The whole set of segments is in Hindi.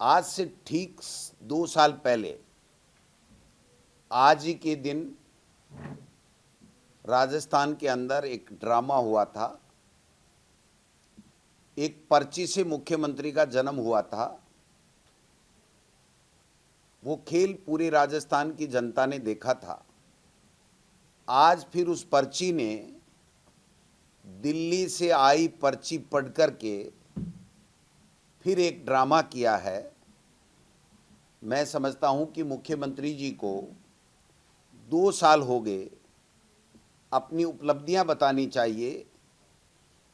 आज से ठीक 2 साल पहले आज ही के दिन राजस्थान के अंदर एक ड्रामा हुआ था। एक पर्ची से मुख्यमंत्री का जन्म हुआ था। वो खेल पूरे राजस्थान की जनता ने देखा था। आज फिर उस पर्ची ने दिल्ली से आई पर्ची पढ़ कर के फिर एक ड्रामा किया है। मैं समझता हूं कि मुख्यमंत्री जी को 2 साल हो गए, अपनी उपलब्धियां बतानी चाहिए।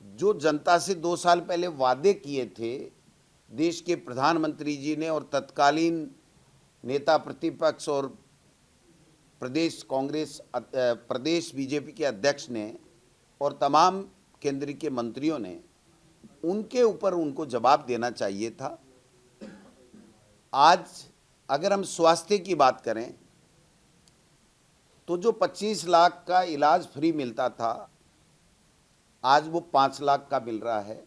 जो जनता से 2 साल पहले वादे किए थे देश के प्रधानमंत्री जी ने और तत्कालीन नेता प्रतिपक्ष और प्रदेश बीजेपी के अध्यक्ष ने और तमाम केंद्र के मंत्रियों ने, उनके ऊपर उनको जवाब देना चाहिए था। आज अगर हम स्वास्थ्य की बात करें तो जो 25 लाख का इलाज फ्री मिलता था आज वो 5 लाख का मिल रहा है।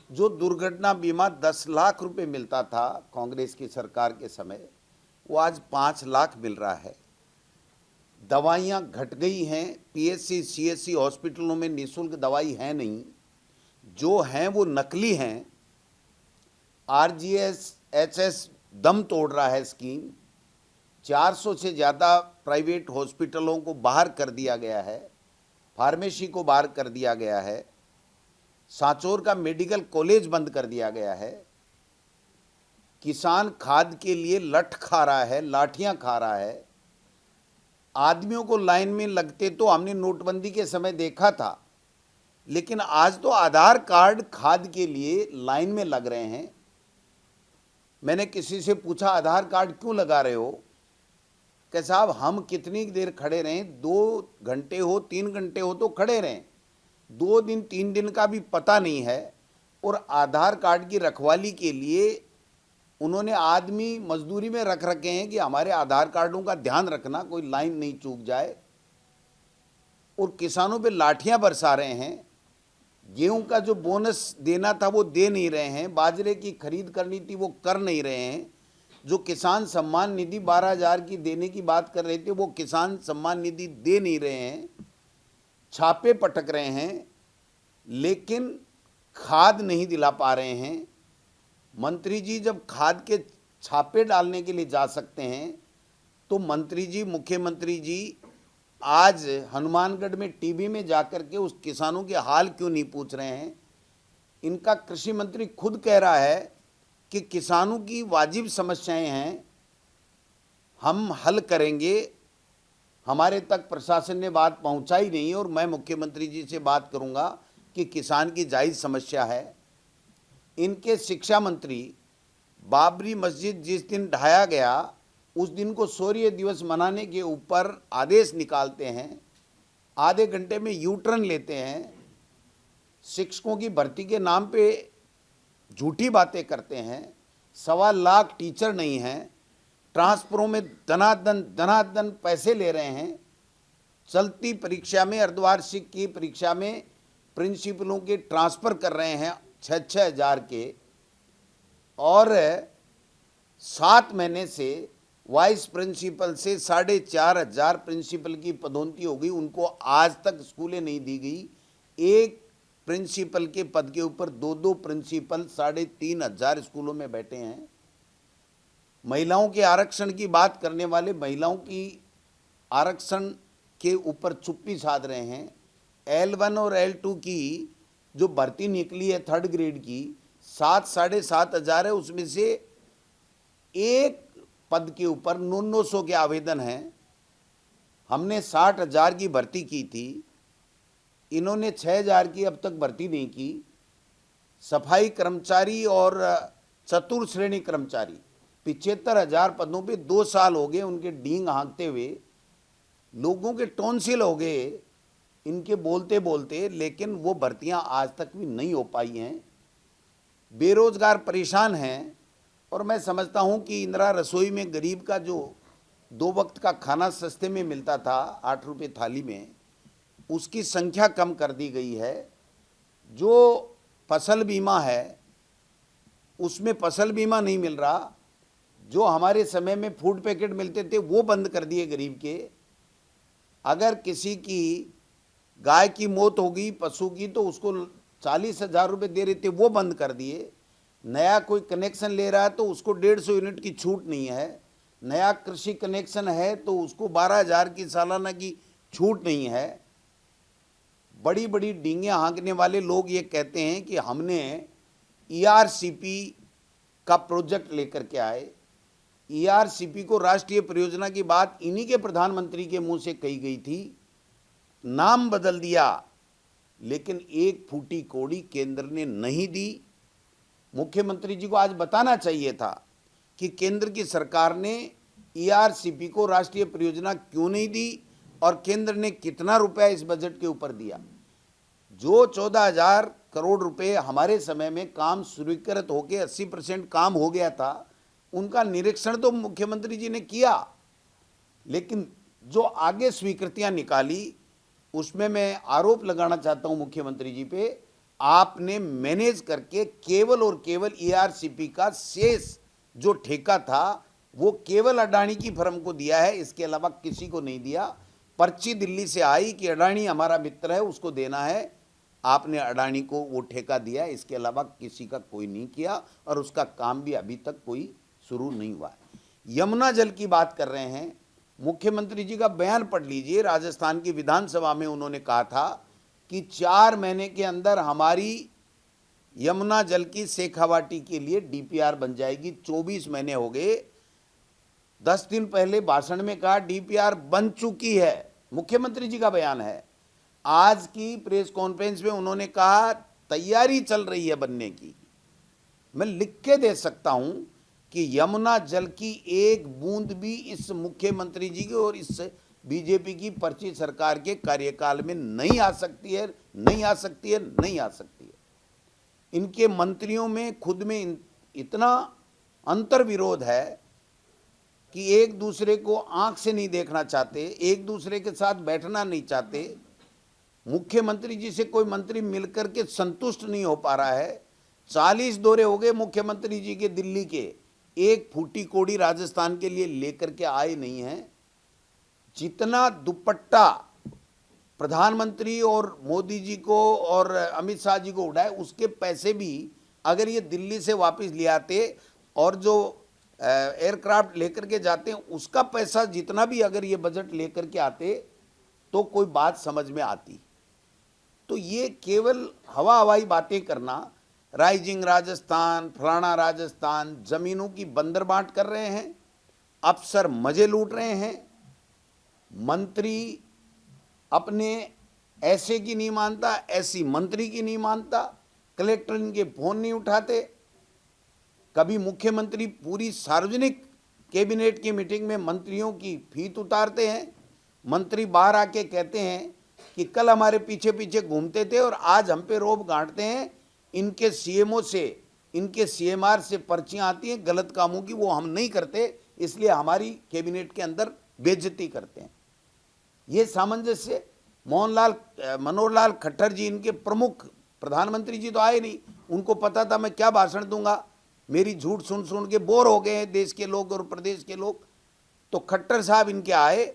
जो दुर्घटना बीमा 10 लाख रुपए मिलता था कांग्रेस की सरकार के समय, वो आज 5 लाख मिल रहा है। दवाइयाँ घट गई हैं। पीएचसी सीएचसी हॉस्पिटलों में निःशुल्क दवाई है नहीं, जो हैं वो नकली हैं। आरजीएस एचएस दम तोड़ रहा है स्कीम। 400 से ज़्यादा प्राइवेट हॉस्पिटलों को बाहर कर दिया गया है, फार्मेसी को बाहर कर दिया गया है, सांचौर का मेडिकल कॉलेज बंद कर दिया गया है। किसान खाद के लिए लठ खा रहा है, लाठियां खा रहा है। आदमियों को लाइन में लगते तो हमने नोटबंदी के समय देखा था, लेकिन आज तो आधार कार्ड खाद के लिए लाइन में लग रहे हैं। मैंने किसी से पूछा आधार कार्ड क्यों लगा रहे हो? कि साहब हम कितनी देर खड़े रहें, 2 घंटे हो 3 घंटे हो तो खड़े रहें, 2 दिन 3 दिन का भी पता नहीं है। और आधार कार्ड की रखवाली के लिए उन्होंने आदमी मजदूरी में रख रखे हैं कि हमारे आधार कार्डों का ध्यान रखना, कोई लाइन नहीं चूक जाए। और किसानों पे लाठियां बरसा रहे हैं। गेहूं का जो बोनस देना था वो दे नहीं रहे हैं, बाजरे की खरीद करनी थी वो कर नहीं रहे हैं। जो किसान सम्मान निधि 12,000 की देने की बात कर रहे थे वो किसान सम्मान निधि दे नहीं रहे हैं। छापे पटक रहे हैं, लेकिन खाद नहीं दिला पा रहे हैं। मंत्री जी जब खाद के छापे डालने के लिए जा सकते हैं तो मंत्री जी, मुख्यमंत्री जी आज हनुमानगढ़ में टीवी में जाकर के उस किसानों के हाल क्यों नहीं पूछ रहे हैं? इनका कृषि मंत्री खुद कह रहा है कि किसानों की वाजिब समस्याएं हैं, हम हल करेंगे। हमारे तक प्रशासन ने बात पहुंचाई नहीं और मैं मुख्यमंत्री जी से बात करूंगा कि किसान की जायज़ समस्या है। इनके शिक्षा मंत्री बाबरी मस्जिद जिस दिन ढाया गया उस दिन को शौर्य दिवस मनाने के ऊपर आदेश निकालते हैं, आधे घंटे में यू टर्न लेते हैं, शिक्षकों की भर्ती के नाम पे झूठी बातें करते हैं, 1.25 लाख टीचर नहीं हैं, ट्रांसफरों में धनाधन पैसे ले रहे हैं, चलती परीक्षा में, अर्धवार्षिक की परीक्षा में प्रिंसिपलों के ट्रांसफ़र कर रहे हैं 6-6 हज़ार के। और 7 महीने से वाइस प्रिंसिपल से 4,500 प्रिंसिपल की पदोन्नति हो गई, उनको आज तक स्कूलें नहीं दी गई। एक प्रिंसिपल के पद के ऊपर 2-2 प्रिंसिपल 3,500 स्कूलों में बैठे हैं। महिलाओं के आरक्षण की बात करने वाले महिलाओं की आरक्षण के ऊपर चुप्पी साध रहे हैं। L1 और L2 की जो भर्ती निकली है 3rd ग्रेड की 7-7.5 हज़ार है, उसमें से एक पद के ऊपर 900 के आवेदन हैं। हमने 60,000 की भर्ती की थी, इन्होंने 6,000 की अब तक भर्ती नहीं की। सफाई कर्मचारी और चतुर्थ श्रेणी कर्मचारी 75,000 पदों पे 2 साल हो गए उनके डींग हाँकते हुए। लोगों के टॉन्सिल हो गए इनके बोलते बोलते, लेकिन वो भर्तियां आज तक भी नहीं हो पाई हैं। बेरोजगार परेशान हैं। और मैं समझता हूं कि इंदिरा रसोई में गरीब का जो 2 वक्त का खाना सस्ते में मिलता था 8 रुपये थाली में, उसकी संख्या कम कर दी गई है। जो फसल बीमा है उसमें फसल बीमा नहीं मिल रहा, जो हमारे समय में फूड पैकेट मिलते थे वो बंद कर दिए गरीब के। अगर किसी की गाय की मौत हो गई पशु की तो उसको 40,000 रुपये दे रहे थे, वो बंद कर दिए। नया कोई कनेक्शन ले रहा है तो उसको 150 यूनिट की छूट नहीं है। नया कृषि कनेक्शन है तो उसको 12,000 की सालाना की छूट नहीं है। बड़ी बड़ी डींगे हाँकने वाले लोग ये कहते हैं कि हमने ईआरसीपी का प्रोजेक्ट लेकर के आए। ईआरसीपी को राष्ट्रीय परियोजना की बात इन्हीं के प्रधानमंत्री के मुंह से कही गई थी, नाम बदल दिया, लेकिन एक फूटी कौड़ी केंद्र ने नहीं दी। मुख्यमंत्री जी को आज बताना चाहिए था कि केंद्र की सरकार ने ईआरसीपी को राष्ट्रीय परियोजना क्यों नहीं दी और केंद्र ने कितना रुपया इस बजट के ऊपर दिया। जो 14,000 करोड़ रुपए हमारे समय में काम स्वीकृत होकर 80% काम हो गया था, उनका निरीक्षण तो मुख्यमंत्री जी ने किया, लेकिन जो आगे स्वीकृतियां निकाली उसमें मैं आरोप लगाना चाहता हूं मुख्यमंत्री जी पे। आपने मैनेज करके केवल और केवल ईआरसीपी का शेष जो ठेका था वो केवल अडानी की फर्म को दिया है, इसके अलावा किसी को नहीं दिया। पर्ची दिल्ली से आई कि अडानी हमारा मित्र है, उसको देना है, आपने अडानी को वो ठेका दिया, इसके अलावा किसी का कोई नहीं किया और उसका काम भी अभी तक कोई शुरू नहीं हुआ है। यमुना जल की बात कर रहे हैं, मुख्यमंत्री जी का बयान पढ़ लीजिए। राजस्थान की विधानसभा में उन्होंने कहा था कि 4 महीने के अंदर हमारी यमुना जल की शेखावाटी के लिए डीपीआर बन जाएगी। 24 महीने हो गए। 10 दिन पहले भाषण में कहा डीपीआर बन चुकी है, मुख्यमंत्री जी का बयान है। आज की प्रेस कॉन्फ्रेंस में उन्होंने कहा तैयारी चल रही है बनने की। मैं लिख के दे सकता हूं कि यमुना जल की एक बूंद भी इस मुख्यमंत्री जी की और इस बीजेपी की पर्ची सरकार के कार्यकाल में नहीं आ सकती है, नहीं आ सकती है, नहीं आ सकती है। इनके मंत्रियों में खुद में इतना अंतर विरोध है कि एक दूसरे को आंख से नहीं देखना चाहते, एक दूसरे के साथ बैठना नहीं चाहते। मुख्यमंत्री जी से कोई मंत्री मिलकर के संतुष्ट नहीं हो पा रहा है। 40 दौरे हो गए मुख्यमंत्री जी के दिल्ली के, एक फूटी कोड़ी राजस्थान के लिए लेकर के आए नहीं हैं। जितना दुपट्टा प्रधानमंत्री और मोदी जी को और अमित शाह जी को उड़ाए, उसके पैसे भी अगर ये दिल्ली से वापस ले आते और जो एयरक्राफ्ट लेकर के जाते हैं उसका पैसा जितना भी अगर ये बजट लेकर के आते तो कोई बात समझ में आती। तो ये केवल हवाई बातें करना, राइजिंग राजस्थान, फलाना राजस्थान, जमीनों की बंदरबांट कर रहे हैं, अफसर मजे लूट रहे हैं, मंत्री अपने ऐसे की नहीं मानता, ऐसी मंत्री की नहीं मानता, कलेक्टर इनके फोन नहीं उठाते। कभी मुख्यमंत्री पूरी सार्वजनिक कैबिनेट की मीटिंग में मंत्रियों की फीत उतारते हैं। मंत्री बाहर आके कहते हैं कि कल हमारे पीछे पीछे घूमते थे और आज हम पे रोब गांठते हैं। इनके सीएमओ से, इनके सीएमआर से पर्चियां आती हैं गलत कामों की, वो हम नहीं करते, इसलिए हमारी कैबिनेट के अंदर बेइज्जती करते हैं। ये सामंजस्य मनोहर लाल खट्टर जी इनके प्रमुख, प्रधानमंत्री जी तो आए नहीं, उनको पता था मैं क्या भाषण दूंगा, मेरी झूठ सुन सुन के बोर हो गए हैं देश के लोग और प्रदेश के लोग। तो खट्टर साहब इनके आए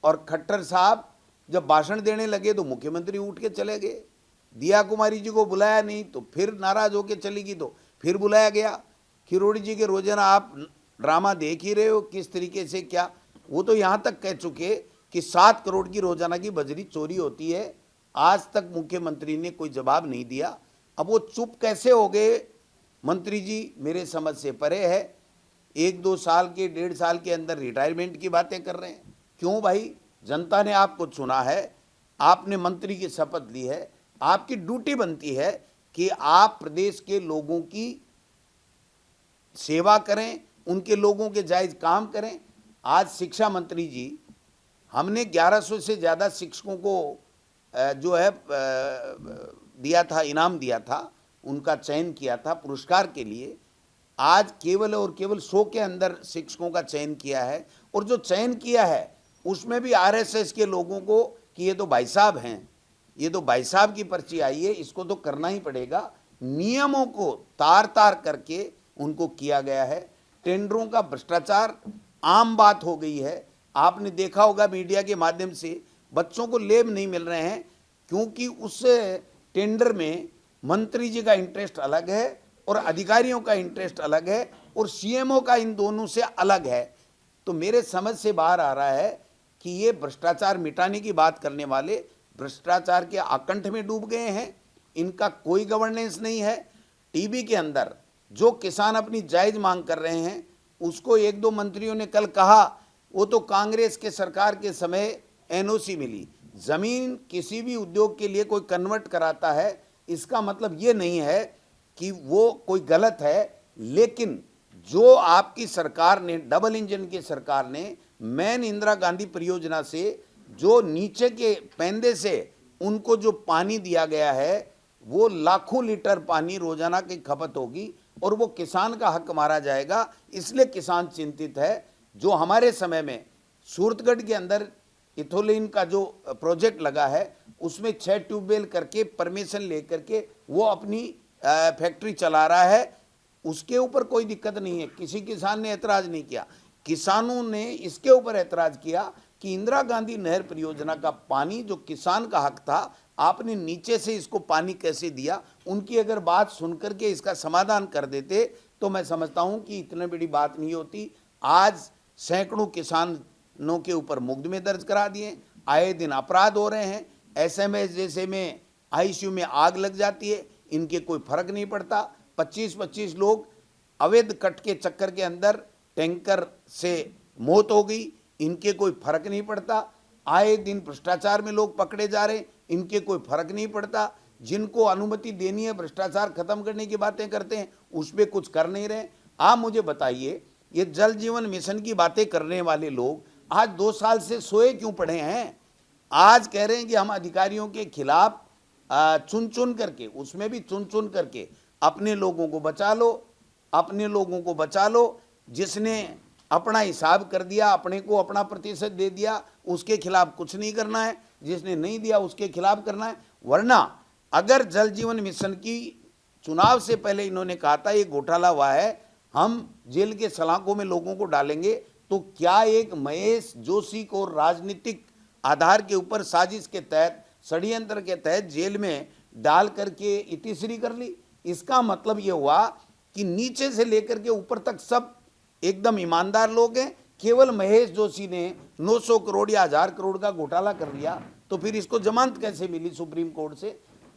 और खट्टर साहब जब भाषण देने लगे तो मुख्यमंत्री उठ के चले गए। दिया कुमारी जी को बुलाया नहीं तो फिर नाराज होकर चली गई, तो फिर बुलाया गया। खिरोड़ी जी के रोजाना आप ड्रामा देख ही रहे हो किस तरीके से, क्या वो तो यहाँ तक कह चुके कि 7 करोड़ की रोजाना की बजरी चोरी होती है। आज तक मुख्यमंत्री ने कोई जवाब नहीं दिया। अब वो चुप कैसे हो गए मंत्री जी, मेरे समझ से परे है। 1-2 साल के, 1.5 साल के अंदर रिटायरमेंट की बातें कर रहे हैं। क्यों भाई, जनता ने आपको चुना है, आपने मंत्री की शपथ ली है, आपकी ड्यूटी बनती है कि आप प्रदेश के लोगों की सेवा करें, उनके लोगों के जायज काम करें। आज शिक्षा मंत्री जी, हमने 1100 से ज़्यादा शिक्षकों को जो है दिया था, इनाम दिया था, उनका चयन किया था पुरस्कार के लिए। आज केवल और केवल 100 के अंदर शिक्षकों का चयन किया है, और जो चयन किया है उसमें भी आरएसएस के लोगों को कि ये तो भाई साहब हैं, ये तो भाई साहब की पर्ची आई है, इसको तो करना ही पड़ेगा। नियमों को तार तार करके उनको किया गया है। टेंडरों का भ्रष्टाचार आम बात हो गई है। आपने देखा होगा मीडिया के माध्यम से बच्चों को लेब नहीं मिल रहे हैं, क्योंकि उस टेंडर में मंत्री जी का इंटरेस्ट अलग है और अधिकारियों का इंटरेस्ट अलग है और सीएमओ का इन दोनों से अलग है। तो मेरे समझ से बाहर आ रहा है कि ये भ्रष्टाचार मिटाने की बात करने वाले भ्रष्टाचार के आकंठ में डूब गए हैं। इनका कोई गवर्नेंस नहीं है। टीबी के अंदर जो किसान अपनी जायज मांग कर रहे हैं, उसको एक दो मंत्रियों ने कल कहा वो तो कांग्रेस के सरकार के समय एनओसी मिली। जमीन किसी भी उद्योग के लिए कोई कन्वर्ट कराता है, इसका मतलब ये नहीं है कि वो कोई गलत है, लेकिन जो आपकी सरकार ने, डबल इंजन की सरकार ने मैन इंदिरा गांधी परियोजना से जो नीचे के पैंदे से उनको जो पानी दिया गया है, वो लाखों लीटर पानी रोजाना की खपत होगी और वो किसान का हक मारा जाएगा। इसलिए किसान चिंतित है। जो हमारे समय में सूरतगढ़ के अंदर इथोलिन का जो प्रोजेक्ट लगा है, उसमें 6 ट्यूबवेल करके परमिशन लेकर के वो अपनी फैक्ट्री चला रहा है, उसके ऊपर कोई दिक्कत नहीं है। किसी किसान ने ऐतराज नहीं किया। किसानों ने इसके ऊपर ऐतराज किया कि इंदिरा गांधी नहर परियोजना का पानी जो किसान का हक था, आपने नीचे से इसको पानी कैसे दिया। उनकी अगर बात सुनकर के इसका समाधान कर देते तो मैं समझता हूं कि इतनी बड़ी बात नहीं होती। आज सैकड़ों किसानों के ऊपर मुकदमे दर्ज करा दिए, आए दिन अपराध हो रहे हैं। एसएमएस जैसे में आईसीयू में आग लग जाती है, इनके कोई फर्क नहीं पड़ता। 25-25 लोग अवैध कट के चक्कर के अंदर टैंकर से मौत हो गई, इनके कोई फर्क नहीं पड़ता। आए दिन भ्रष्टाचार में लोग पकड़े जा रहे, इनके कोई फर्क नहीं पड़ता। जिनको अनुमति देनी है भ्रष्टाचार खत्म करने की बातें करते हैं, उस पर कुछ कर नहीं रहे। आप मुझे बताइए, ये जल जीवन मिशन की बातें करने वाले लोग आज 2 साल से सोए क्यों पड़े हैं। आज कह रहे हैं कि हम अधिकारियों के खिलाफ चुन चुन करके, उसमें भी चुन चुन करके अपने लोगों को बचा लो, अपने लोगों को बचा लो। जिसने अपना हिसाब कर दिया, अपने को अपना प्रतिशत दे दिया, उसके खिलाफ कुछ नहीं करना है, जिसने नहीं दिया उसके खिलाफ करना है। वरना अगर जल जीवन मिशन की चुनाव से पहले इन्होंने कहा था ये घोटाला हुआ है, हम जेल के सलाखों में लोगों को डालेंगे, तो क्या एक महेश जोशी को राजनीतिक आधार के ऊपर साजिश के तहत, षड्यंत्र के तहत जेल में डाल करके इतिश्री कर ली। इसका मतलब ये हुआ कि नीचे से लेकर के ऊपर तक सब एकदम ईमानदार लोग हैं। केवल महेश जोशी ने 900 करोड़ या 1000 करोड़ का घोटाला कर लिया, तो फिर इसको जमानत कैसे मिली सुप्रीम कोर्ट से।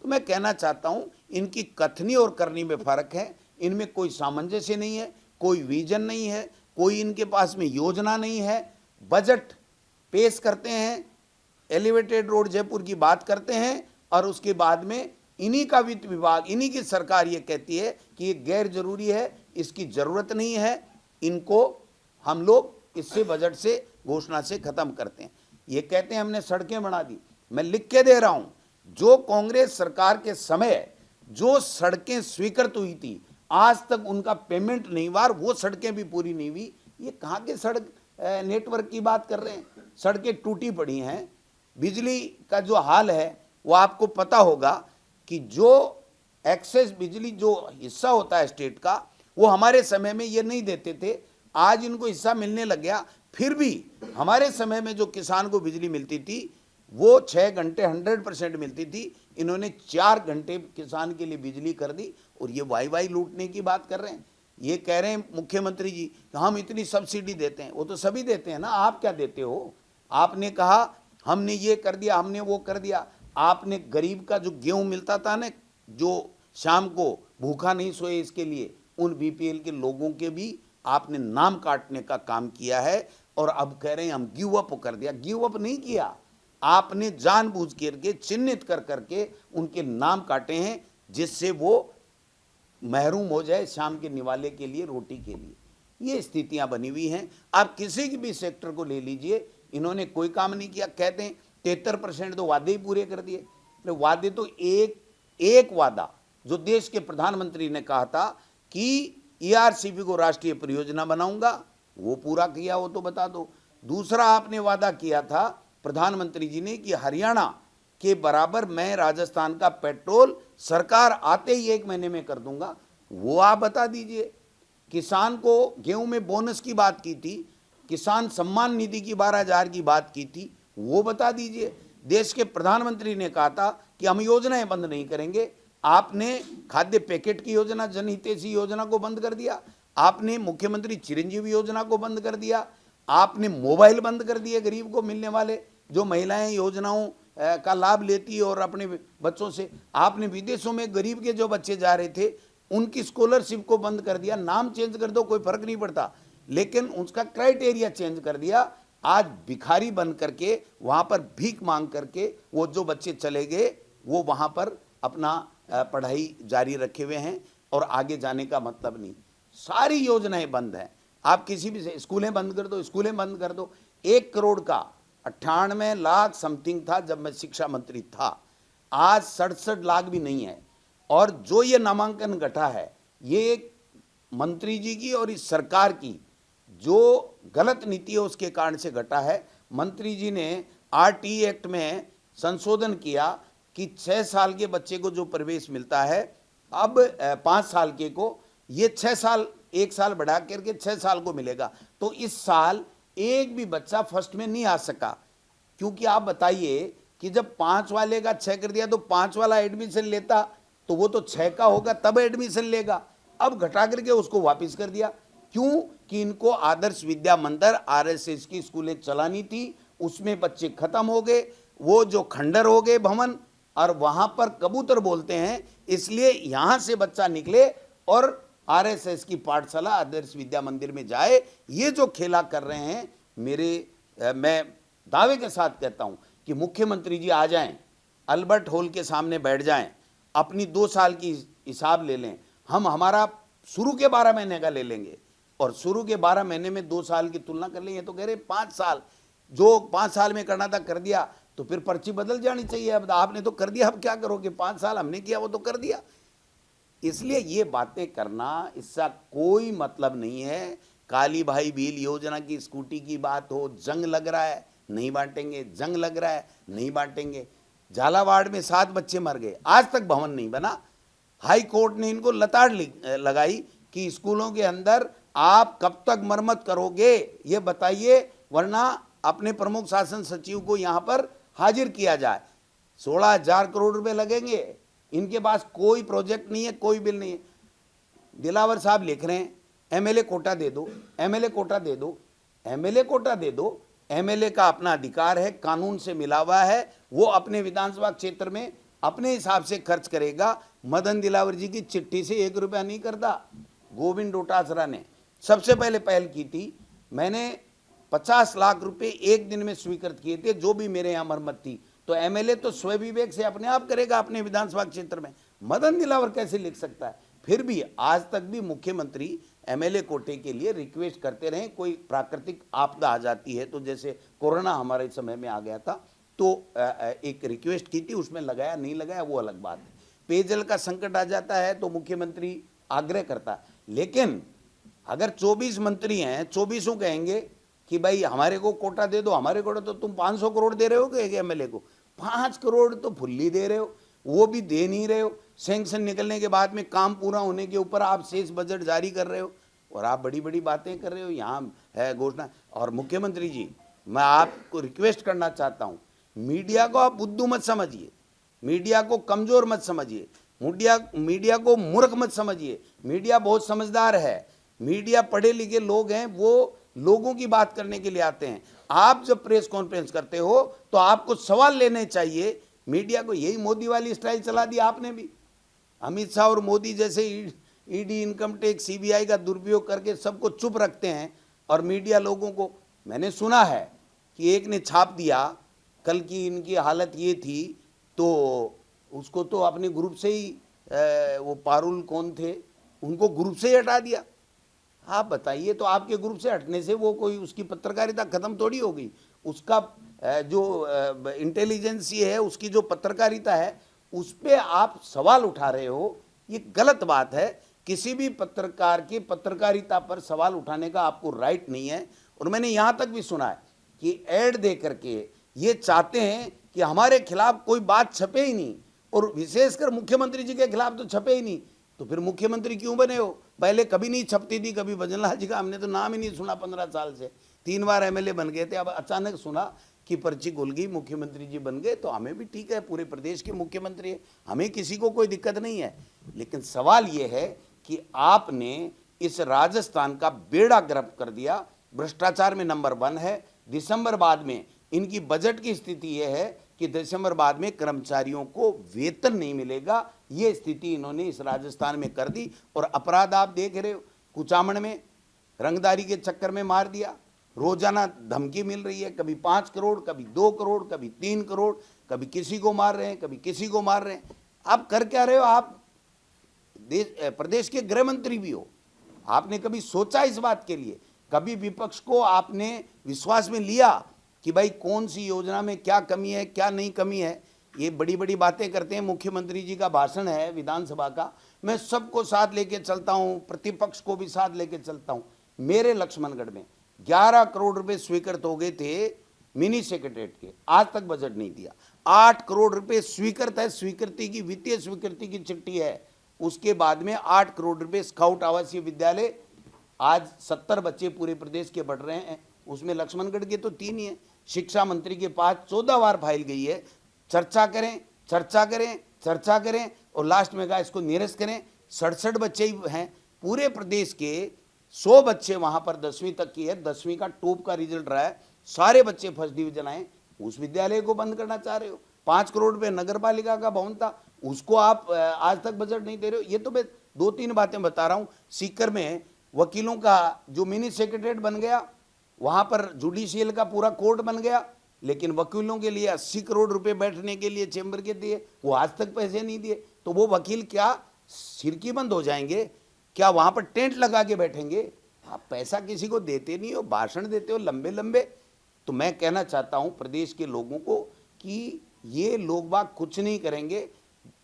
तो मैं कहना चाहता हूं, इनकी कथनी और करनी में फर्क है। इनमें कोई सामंजस्य नहीं है, कोई विजन नहीं है, कोई इनके पास में योजना नहीं है। बजट पेश करते हैं, एलिवेटेड रोड जयपुर की बात करते हैं, और उसके बाद में इन्हीं का वित्त विभाग, इन्हीं की सरकार ये कहती है कि ये गैर जरूरी है, इसकी जरूरत नहीं है, इनको हम लोग इससे बजट से, घोषणा से खत्म करते हैं। ये कहते हैं हमने सड़कें बना दी। मैं लिख के दे रहा हूं, जो कांग्रेस सरकार के समय जो सड़कें स्वीकृत हुई थी, आज तक उनका पेमेंट नहीं हुआ, वो सड़कें भी पूरी नहीं हुई। ये कहाँ के सड़क नेटवर्क की बात कर रहे हैं। सड़कें टूटी पड़ी हैं। बिजली का जो हाल है वो आपको पता होगा कि जो एक्सेस बिजली जो हिस्सा होता है स्टेट का, वो हमारे समय में ये नहीं देते थे, आज इनको हिस्सा मिलने लग गया। फिर भी हमारे समय में जो किसान को बिजली मिलती थी वो 6 घंटे 100% मिलती थी, इन्होंने 4 घंटे किसान के लिए बिजली कर दी। और ये वाई लूटने की बात कर रहे हैं। ये कह रहे हैं मुख्यमंत्री जी कि हम इतनी सब्सिडी देते हैं। वो तो सभी देते हैं ना, आप क्या देते हो। आपने कहा हमने ये कर दिया, हमने वो कर दिया। आपने गरीब का जो गेहूं मिलता था ना, जो शाम को भूखा नहीं सोए, इसके लिए उन बीपीएल के लोगों के भी आपने नाम काटने का काम किया है। और अब कह रहे हैं हम गिव अप कर दिया। गिव अप नहीं किया, आपने जानबूझ करके चिन्हित कर करके उनके नाम काटे हैं, जिससे वो महरूम हो जाए शाम के निवाले के लिए, रोटी के लिए। ये स्थितियां बनी हुई हैं। आप किसी भी सेक्टर को ले लीजिए, इन्होंने कोई काम नहीं किया। कहते हैं 73% तो वादे ही पूरे कर दिए। वादे तो एक वादा जो देश के प्रधानमंत्री ने कहा था कि ईआरसीपी को राष्ट्रीय परियोजना बनाऊंगा, वो पूरा किया हो तो बता दो। दूसरा आपने वादा किया था प्रधानमंत्री जी ने कि हरियाणा के बराबर मैं राजस्थान का पेट्रोल सरकार आते ही 1 महीने में कर दूंगा, वो आप बता दीजिए। किसान को गेहूं में बोनस की बात की थी, किसान सम्मान निधि की 12,000 की बात की थी, वो बता दीजिए। देश के प्रधानमंत्री ने कहा था कि हम योजनाएं बंद नहीं करेंगे। आपने खाद्य पैकेट की योजना, जनहितैषी योजना को बंद कर दिया, आपने मुख्यमंत्री चिरंजीवी योजना को बंद कर दिया, आपने मोबाइल बंद कर दिए गरीब को मिलने वाले, जो महिलाएं योजनाओं का लाभ लेती है और अपने बच्चों से, आपने विदेशों में गरीब के जो बच्चे जा रहे थे उनकी स्कॉलरशिप को बंद कर दिया। नाम चेंज कर दो, कोई फर्क नहीं पड़ता, लेकिन उसका क्राइटेरिया चेंज कर दिया। आज भिखारी बन करके वहां पर भीख मांग करके वो जो बच्चे चले गए वो वहां पर अपना पढ़ाई जारी रखे हुए हैं और आगे जाने का मतलब नहीं। सारी योजनाएं बंद हैं। आप किसी भी स्कूलें बंद कर दो, स्कूलें बंद कर दो। 1 करोड़ का 98 लाख समथिंग था जब मैं शिक्षा मंत्री था, आज 67 लाख भी नहीं है। और जो ये नामांकन घटा है ये एक मंत्री जी की और इस सरकार की जो गलत नीति है उसके कारण से घटा है। मंत्री जी ने आरटी एक्ट में संशोधन किया कि 6 साल के बच्चे को जो प्रवेश मिलता है अब 5 साल के को ये 6 साल, 1 साल बढ़ा करके 6 साल को मिलेगा। तो इस साल एक भी बच्चा फर्स्ट में नहीं आ सका, क्योंकि आप बताइए कि जब 5 वाले का 6 कर दिया तो 5 वाला एडमिशन लेता तो वो तो 6 का होगा तब एडमिशन लेगा, अब घटा करके उसको वापस कर दिया। क्यों? कि इनको आदर्श विद्या मंदिर आरएसएस की स्कूलें चलानी थी, उसमें बच्चे खत्म हो गए, वो जो खंडर हो गए भवन, और वहां पर कबूतर बोलते हैं, इसलिए यहां से बच्चा निकले और आरएसएस की पाठशाला आदर्श विद्या मंदिर में जाए। ये जो खेला कर रहे हैं, मैं दावे के साथ कहता हूं कि मुख्यमंत्री जी आ जाएं, अल्बर्ट हॉल के सामने बैठ जाएं, अपनी 2 साल की हिसाब ले लें, हम हमारा शुरू के 12 महीने का ले लेंगे और शुरू के 12 महीने में 2 साल की तुलना कर लेंगे तो कह रहे 5 साल, जो 5 साल में करना था कर दिया, तो फिर पर्ची बदल जानी चाहिए। अब आपने तो कर दिया, अब क्या करोगे? 5 साल हमने किया वो तो कर दिया। इसलिए ये बातें करना, इसका कोई मतलब नहीं है। काली भाई भील योजना की स्कूटी की बात हो, जंग लग रहा है नहीं बांटेंगे, जंग लग रहा है नहीं बांटेंगे। झालावाड़ में 7 बच्चे मर गए, आज तक भवन नहीं बना। हाई कोर्ट ने इनको लताड़ लगाई कि स्कूलों के अंदर आप कब तक मरम्मत करोगे ये बताइए, वरना अपने प्रमुख शासन सचिव को यहां पर हाजिर किया जाए। 16,000 करोड़ रुपए लगेंगे, इनके पास कोई प्रोजेक्ट नहीं है, कोई बिल नहीं है। दिलावर साहब लिख रहे हैं एमएलए कोटा दे दो, एमएलए कोटा दे दो, एमएलए कोटा दे दो। एमएलए का अपना अधिकार है, कानून से मिला हुआ है, वो अपने विधानसभा क्षेत्र में अपने हिसाब से खर्च करेगा। मदन दिलावर जी की चिट्ठी से 1 रुपया नहीं करता। गोविंद डोटासरा ने सबसे पहले पहल की थी, मैंने 50 लाख रुपए एक दिन में स्वीकृत किए थे, जो भी मेरे यहाँ मरम्मत थी। तो एमएलए तो स्वयं विवेक से अपने आप करेगा अपने विधानसभा क्षेत्र में, मदन दिलावर कैसे लिख सकता है? फिर भी आज तक भी मुख्यमंत्री एमएलए कोटे के लिए रिक्वेस्ट करते रहे। कोई प्राकृतिक आपदा आ जाती है, तो जैसे कोरोना हमारे समय में आ गया था, तो एक रिक्वेस्ट की थी, उसमें लगाया नहीं लगाया वो अलग बात है। पेयजल का संकट आ जाता है तो मुख्यमंत्री आग्रह करता है, लेकिन अगर 24 मंत्री हैं, 24 कहेंगे कि भाई हमारे को कोटा दे दो, हमारे को, तो तुम 500 करोड़ दे रहे हो कि एमएलए को? 5 करोड़ तो फुल्ली दे रहे हो, वो भी दे नहीं रहे हो। सैंक्शन निकलने के बाद में काम पूरा होने के ऊपर आप शेष बजट जारी कर रहे हो और आप बड़ी बड़ी बातें कर रहे हो। यहाँ है घोषणा। और मुख्यमंत्री जी, मैं आपको रिक्वेस्ट करना चाहता हूँ, मीडिया को आप बुद्धू मत समझिए, मीडिया को कमजोर मत समझिए, मीडिया को मूर्ख मत समझिए। मीडिया बहुत समझदार है, मीडिया पढ़े लिखे लोग हैं, वो लोगों की बात करने के लिए आते हैं। आप जब प्रेस कॉन्फ्रेंस करते हो तो आपको सवाल लेने चाहिए। मीडिया को यही मोदी वाली स्टाइल चला दी आपने भी। अमित शाह और मोदी जैसे ईडी, इनकम टैक्स, सीबीआई का दुरुपयोग करके सबको चुप रखते हैं और मीडिया लोगों को। मैंने सुना है कि एक ने छाप दिया, कल की इनकी हालत ये थी, तो उसको तो अपने ग्रुप से ही वो पारुल कौन थे, उनको ग्रुप से ही हटा दिया। आप बताइए, तो आपके ग्रुप से हटने से वो कोई उसकी पत्रकारिता खत्म थोड़ी हो गई? उसका जो इंटेलिजेंस ये है, उसकी जो पत्रकारिता है, उस पर आप सवाल उठा रहे हो, ये गलत बात है। किसी भी पत्रकार की पत्रकारिता पर सवाल उठाने का आपको राइट नहीं है। और मैंने यहाँ तक भी सुना है कि ऐड दे करके ये चाहते हैं कि हमारे खिलाफ कोई बात छपे ही नहीं, और विशेषकर मुख्यमंत्री जी के खिलाफ तो छपे ही नहीं। तो फिर मुख्यमंत्री क्यों बने हो? पहले कभी नहीं छपती थी, कभी भजनलाल जी का हमने तो नाम ही नहीं सुना 15 साल से। 3 बार एमएलए बन गए थे, अब अचानक सुना कि पर्ची खुल गई, मुख्यमंत्री जी बन गए। तो हमें भी ठीक है, पूरे प्रदेश के मुख्यमंत्री है, हमें किसी को कोई दिक्कत नहीं है। लेकिन सवाल ये है कि आपने इस राजस्थान का बेड़ा गर्क कर दिया, भ्रष्टाचार में नंबर 1 है। दिसंबर बाद में इनकी बजट की स्थिति यह है कि दिसंबर बाद में कर्मचारियों को वेतन नहीं मिलेगा, ये स्थिति इन्होंने इस राजस्थान में कर दी। और अपराध आप देख रहे हो, कुचामण में रंगदारी के चक्कर में मार दिया, रोजाना धमकी मिल रही है, कभी 5 करोड़, कभी 2 करोड़, कभी 3 करोड़, कभी किसी को मार रहे हैं, कभी किसी को मार रहे हैं। आप कर क्या रहे हो? आप प्रदेश के गृह मंत्री भी हो, आपने कभी सोचा इस बात के लिए? कभी विपक्ष को आपने विश्वास में लिया कि भाई कौन सी योजना में क्या कमी है, क्या नहीं कमी है? ये बड़ी बड़ी बातें करते हैं। मुख्यमंत्री जी का भाषण है विधानसभा का, मैं सबको साथ लेके चलता हूं, प्रतिपक्ष को भी साथ लेके चलता हूं। मेरे लक्ष्मणगढ़ में 11 करोड़ रुपए स्वीकृत हो गए थे मिनी सेक्रेटरीट के, आज तक बजट नहीं दिया। 8 करोड़ रुपए स्वीकृत है, स्वीकृति की, वित्तीय स्वीकृति की चिट्ठी है। उसके बाद में 8 करोड़ रुपए स्काउट आवासीय विद्यालय, आज 70 बच्चे पूरे प्रदेश के बढ़ रहे हैं, उसमें लक्ष्मणगढ़ के तो 3 ही है। शिक्षा मंत्री के पास 14 बार फाइल गई है, चर्चा करें, चर्चा करें, चर्चा करें, और लास्ट में कहा इसको निरस्त करें। 67 बच्चे ही हैं पूरे प्रदेश के, 100 बच्चे वहां पर 10वीं तक की है, 10वीं का टॉप का रिजल्ट रहा है, सारे बच्चे फर्स्ट डिवीजन आए। उस विद्यालय को बंद करना चाह रहे हो। 5 करोड़ रुपए नगर पालिका का भवन था, उसको आप आज तक बजट नहीं दे रहे हो। ये तो मैं 2-3 बातें बता रहा हूं। सीकर में वकीलों का जो मिनी सेक्रेटरीट बन गया, वहां पर जुडिशियल का पूरा कोर्ट बन गया, लेकिन वकीलों के लिए 80 करोड़ रुपए बैठने के लिए चेंबर के दिए, वो आज तक पैसे नहीं दिए। तो वो वकील क्या सिरकी बंद हो जाएंगे? क्या वहां पर टेंट लगा के बैठेंगे? आप पैसा किसी को देते नहीं हो, भाषण देते हो लंबे लंबे। तो मैं कहना चाहता हूं प्रदेश के लोगों को कि ये लोग बाग कुछ नहीं करेंगे,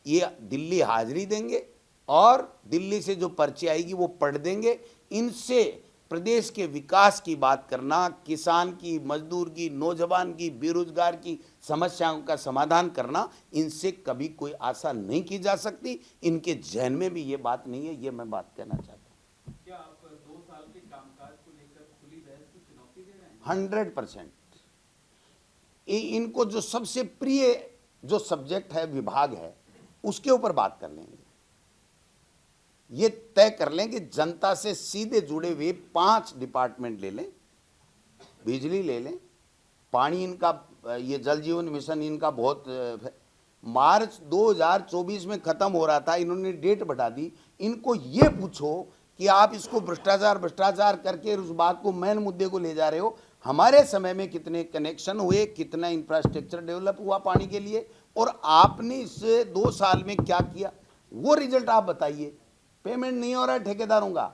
ये दिल्ली हाजिरी देंगे और दिल्ली से जो पर्ची आएगी वो पढ़ देंगे। इनसे प्रदेश के विकास की बात करना, किसान की, मजदूर की, नौजवान की, बेरोजगार की समस्याओं का समाधान करना, इनसे कभी कोई आशा नहीं की जा सकती। इनके जहन में भी ये बात नहीं है, ये मैं बात कहना चाहता हूँ। क्या आप 2 साल के कामकाज को लेकर खुली बहस की चुनौती दे रहे हैं? 100%। इनको जो सबसे प्रिय जो सब्जेक्ट है, विभाग है, उसके ऊपर बात कर लेंगे। ये तय कर लें कि जनता से सीधे जुड़े हुए 5 डिपार्टमेंट ले लें, बिजली ले लें, पानी इनका, ये जल जीवन मिशन इनका बहुत, मार्च 2024 में खत्म हो रहा था, इन्होंने डेट बढ़ा दी। इनको ये पूछो कि आप इसको भ्रष्टाचार भ्रष्टाचार करके उस बात को, मेन मुद्दे को ले जा रहे हो। हमारे समय में कितने कनेक्शन हुए, कितना इंफ्रास्ट्रक्चर डेवलप हुआ पानी के लिए, और आपने इस 2 साल में क्या किया, वो रिजल्ट आप बताइए। पेमेंट नहीं हो रहा है ठेकेदारों का,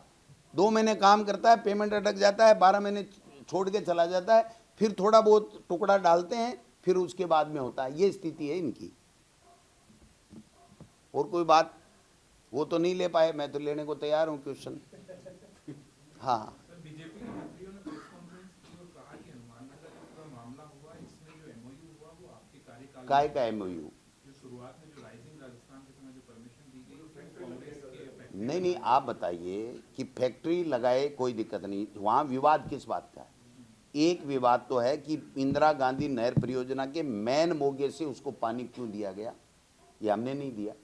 2 महीने काम करता है, पेमेंट अटक जाता है, 12 महीने छोड़ के चला जाता है, फिर थोड़ा बहुत टुकड़ा डालते हैं, फिर उसके बाद में होता है। ये स्थिति है इनकी। और कोई बात वो तो नहीं ले पाए, मैं तो लेने को तैयार हूं क्वेश्चन। हाँ, बीजेपी के मंत्रियों ने प्रेस कॉन्फ्रेंस की और कहा कि हनुमाननगर का पूरा मामला हुआ, इसमें जो एमओयू हुआ वो आपके कार्यकाल काय का एमओयू? जो शुरुआत में जो राइजिंग राजस्थान के समय जो परमिशन दी गई, कांग्रेस के नहीं, आप बताइए कि फैक्ट्री लगाए कोई दिक्कत नहीं, वहाँ विवाद किस बात का है? एक विवाद तो है कि इंदिरा गांधी नहर परियोजना के मेन मोगे से उसको पानी क्यों दिया गया, ये हमने नहीं दिया।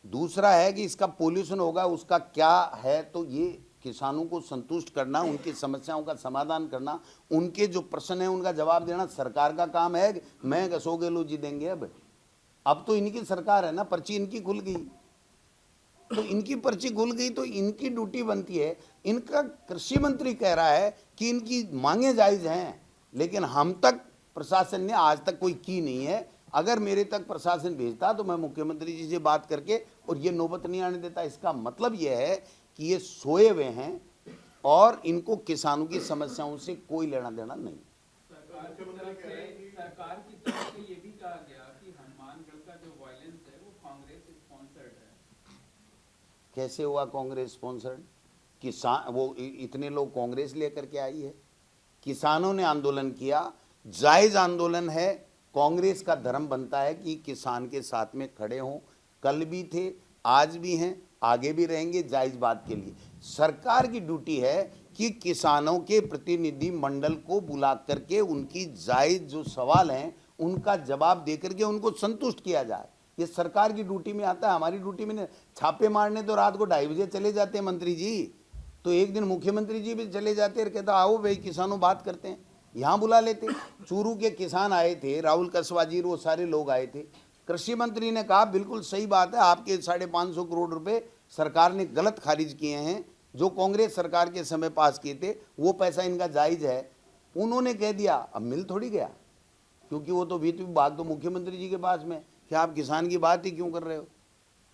दूसरा है कि इसका पोल्यूशन होगा, उसका क्या है, तो ये किसानों को संतुष्ट करना, उनकी समस्याओं का समाधान करना, उनके जो प्रश्न है उनका जवाब देना सरकार का काम है। मैं अशोक गहलोत जी देंगे? अब तो इनकी सरकार है ना, पर्ची इनकी खुल गई, तो इनकी पर्ची खुल गई तो इनकी ड्यूटी बनती है। इनका कृषि मंत्री कह रहा है कि इनकी मांगे जायज हैं, लेकिन हम तक प्रशासन ने आज तक कोई की नहीं है। अगर मेरे तक प्रशासन भेजता तो मैं मुख्यमंत्री जी से बात करके और ये नौबत नहीं आने देता। इसका मतलब ये है कि ये सोए हुए हैं और इनको किसानों की समस्याओं से कोई लेना देना नहीं। सरकार की तरफ से ये भी कहा गया कि हनुमानगढ़ का जो वायलेंस है वो कांग्रेस स्पॉन्सर्ड है। कैसे हुआ कांग्रेस स्पॉन्सर्ड? किसान, वो इतने लोग कांग्रेस लेकर के आई है, किसानों ने आंदोलन किया, जायज आंदोलन है। कांग्रेस का धर्म बनता है कि किसान के साथ में खड़े हों, कल भी थे, आज भी हैं, आगे भी रहेंगे जायज बात के लिए। सरकार की ड्यूटी है कि किसानों के प्रतिनिधि मंडल को बुला करके उनकी जायज जो सवाल हैं उनका जवाब दे करके उनको संतुष्ट किया जाए। ये सरकार की ड्यूटी में आता है, हमारी ड्यूटी में नहीं। छापे मारने तो रात को 2:30 बजे चले जाते हैं मंत्री जी, तो एक दिन मुख्यमंत्री जी भी चले जाते हैं, कहता आओ भाई किसानों बात करते हैं, यहाँ बुला लेते। चूरू के किसान आए थे, राहुल कसवाजी वो सारे लोग आए थे। कृषि मंत्री ने कहा बिल्कुल सही बात है, आपके 550 करोड़ रुपए सरकार ने गलत खारिज किए हैं, जो कांग्रेस सरकार के समय पास किए थे, वो पैसा इनका जायज है। उन्होंने कह दिया, अब मिल थोड़ी गया, क्योंकि वो तो वित्त विभाग तो मुख्यमंत्री जी के पास में, कि आप किसान की बात ही क्यों कर रहे हो,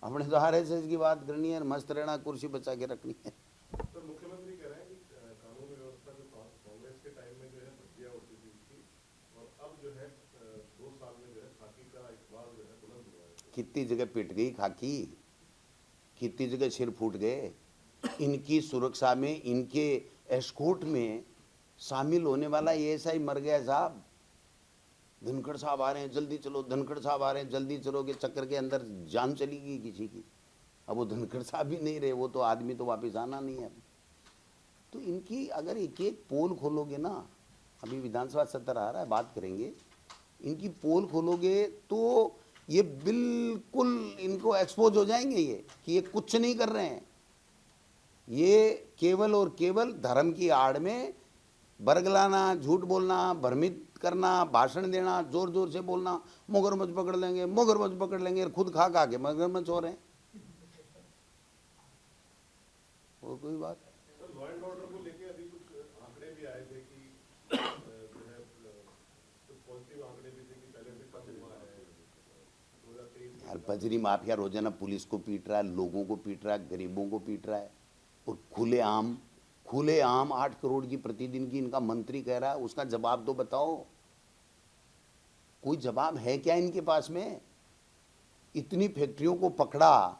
अपने तो RSS की बात करनी है, मस्त रहना, कुर्सी बचा के रखनी है। तो मुख्यमंत्री कह रहे हैं कि कानून व्यवस्था जो कांग्रेस के टाइम में जो है भर्तियां होती थी उसकी, और अब जो है 2 साल में जो है खाकी का इकबाल जो है बुलंद हुआ है। कितनी जगह पिट गई खाकी, कितनी जगह सिर फूट गए। इनकी सुरक्षा में, इनके एस्कॉर्ट में शामिल होने वाला ये ऐसा ही मर गया साहब। धनखड़ साहब आ रहे हैं जल्दी चलो, धनखड़ साहब आ रहे हैं जल्दी चलो के चक्कर के अंदर जान चली गई किसी की। अब वो धनखड़ साहब भी नहीं रहे, वो तो आदमी तो वापस आना नहीं है। तो इनकी अगर एक एक पोल खोलोगे ना, अभी विधानसभा सत्र आ रहा है, बात करेंगे, इनकी पोल खोलोगे तो ये बिल्कुल इनको एक्सपोज हो जाएंगे ये, कि ये कुछ नहीं कर रहे हैं। ये केवल और केवल धर्म की आड़ में बरगलाना, झूठ बोलना, भ्रमित करना, भाषण देना, जोर जोर से बोलना, मगरमच्छ पकड़ लेंगे, मगरमच्छ पकड़ लेंगे, खुद खा खा के मगरमच्छ हो रहे हैं। वो कोई बात। तो लॉ एंड ऑर्डर को लेके अभी कुछ आंकड़े भी आए थे कि जो है कुछ पॉजिटिव आंकड़े भी थे कि पहले से कम हुआ है 2023 यार बजरी माफिया रोजाना पुलिस को पीट रहा है, लोगों को पीट रहा है, गरीबों को पीट रहा है, और खुलेआम 8 करोड़ की प्रतिदिन की इनका मंत्री कह रहा है। उसका जवाब तो बताओ, कोई जवाब है क्या इनके पास में? इतनी फैक्ट्रियों को पकड़ा,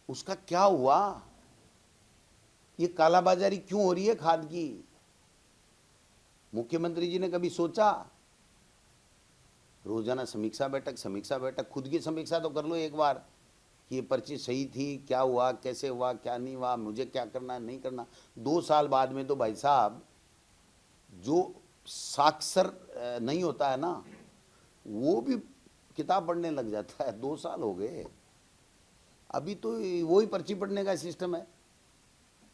उसका क्या हुआ? ये कालाबाजारी क्यों हो रही है खाद की? मुख्यमंत्री जी ने कभी सोचा? रोजाना समीक्षा बैठक, खुद की समीक्षा तो कर लो एक बार, कि ये पर्ची सही थी, क्या हुआ, कैसे हुआ, क्या नहीं हुआ, मुझे क्या करना नहीं करना। 2 साल बाद में तो भाई साहब जो साक्षर नहीं होता है ना, वो भी किताब पढ़ने लग जाता है। 2 साल हो गए, अभी तो वही पर्ची पढ़ने का सिस्टम है।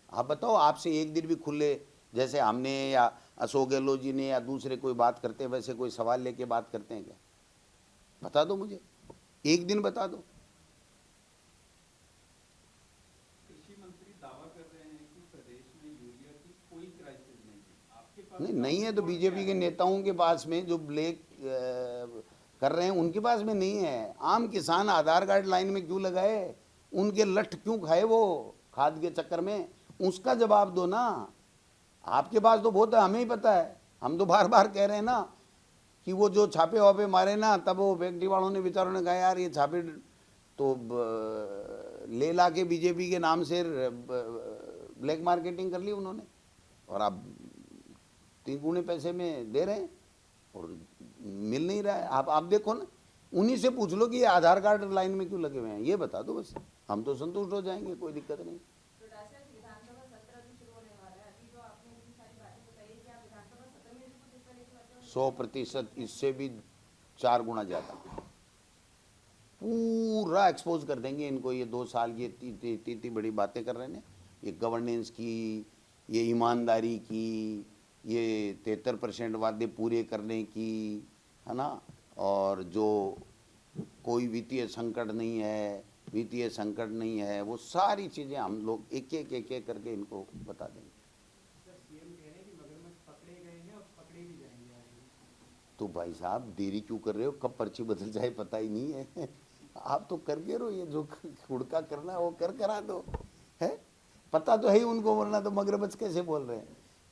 आप बताओ, आपसे एक दिन भी खुले, जैसे हमने या अशोक गहलोत जी ने या दूसरे कोई बात करते हैं, वैसे कोई सवाल लेके बात करते हैं क्या? बता दो मुझे, एक दिन बता दो। कृषि मंत्री दावा कर रहे हैं कि प्रदेश में यूरिया की कोई क्राइसिस नहीं है। आपके पास नहीं है तो बीजेपी के नेताओं के पास में जो ब्लैक कर रहे हैं उनके पास में नहीं है। आम किसान आधार कार्ड लाइन में क्यों लगाए? उनके लठ क्यों खाए वो खाद के चक्कर में? उसका जवाब दो ना। आपके पास तो बहुत है, हमें ही पता है। हम तो बार बार कह रहे हैं ना कि वो जो छापे वापे मारे ना, तब वो फैक्ट्री वालों ने बेचारों ने कहा यार ये छापे तो ले ला के बीजेपी के नाम से ब्लैक मार्केटिंग कर ली उन्होंने, और अब 3 गुने पैसे में दे रहे हैं और मिल नहीं रहा है। आप देखो ना, उन्हीं से पूछ लो कि ये आधार कार्ड लाइन में क्यों लगे हुए हैं, ये बता दो बस, हम तो संतुष्ट हो जाएंगे, कोई दिक्कत नहीं। तो डॉक्टर साहब, विधानसभा सत्र भी शुरू होने वाला है। अभी जो आपने इतनी सारी बातें बताई, क्या विधानसभा सत्र में भी कुछ इस तरह की बातें होंगी? 100%, इससे भी 4 गुना ज़्यादा पूरा एक्सपोज कर देंगे इनको। ये 2 साल की इतनी बड़ी बातें कर रहे हैं, ये गवर्नेंस की, ये ईमानदारी की, ये 73% वादे पूरे करने की, है ना, और जो कोई वित्तीय संकट नहीं है, वो सारी चीज़ें हम लोग एक एक करके इनको बता देंगे। सर, सीएम कह रहे हैं कि मगरमच्छ पकड़े गए हैं और पकड़े भी जाएंगे आगे। तो भाई साहब देरी क्यों कर रहे हो? कब पर्ची बदल जाए पता ही नहीं है। आप तो करके रहो, ये जो खुड़का करना है वो करा दो, है पता तो है ही उनको, वरना तो मगरमच्छ कैसे बोल रहे हैं?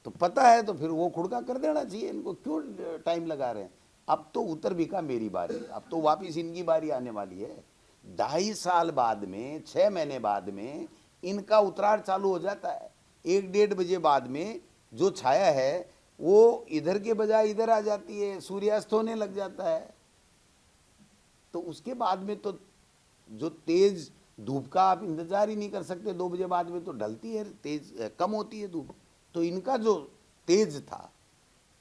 तो पता है तो फिर वो खुड़का कर देना चाहिए, इनको क्यों टाइम लगा रहे हैं? अब तो उतर भी का मेरी बारी, अब तो वापिस इनकी बारी आने वाली है। 2.5 साल बाद में, 6 महीने बाद में इनका उतरार चालू हो जाता है। 1-1.5 बजे बाद में जो छाया है वो इधर के बजाय इधर आ जाती है, सूर्यास्त होने लग जाता है। तो उसके बाद में तो जो तेज धूप का आप इंतजार ही नहीं कर सकते, 2 बजे बाद में तो ढलती है, तेज कम होती है धूप। तो इनका जो तेज था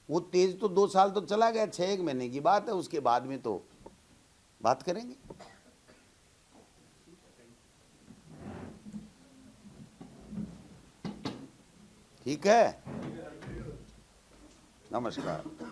वो तेज तो 2 साल तो चला गया, 6 महीने की बात है, उसके बाद में तो बात करेंगे। ठीक है, नमस्कार।